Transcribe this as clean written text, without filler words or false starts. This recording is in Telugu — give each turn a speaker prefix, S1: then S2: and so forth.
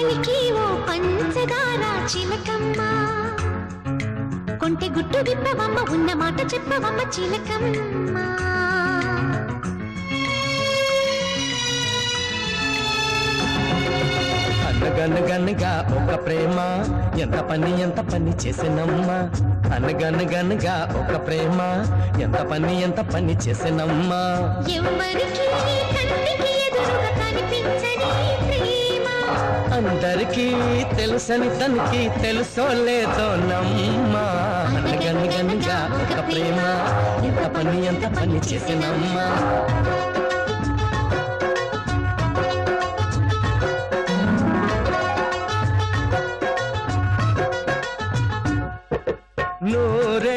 S1: పలికి ఓ పంచదార చిలకమ్మ కొంటె గుట్టు విప్పవమ్మ ఉన్న మాట చెప్పవమ్మ చిలకమ్మ
S2: అనగనగనగా ఒక ప్రేమ ఎంత పని చేసినమ్మా అనగనగనగా ఒక ప్రేమ ఎంత పని చేసినమ్మా
S1: ఎవరికి కంటికి ఎదురుగా కనిపించని ప్రేమ
S2: అందరికీ తెలుసని తనకి తెలుసో లేదో నమ్మా అనగనగనగా ఒక ప్రేమ ఎంత పని చేసినమ్మా నూరే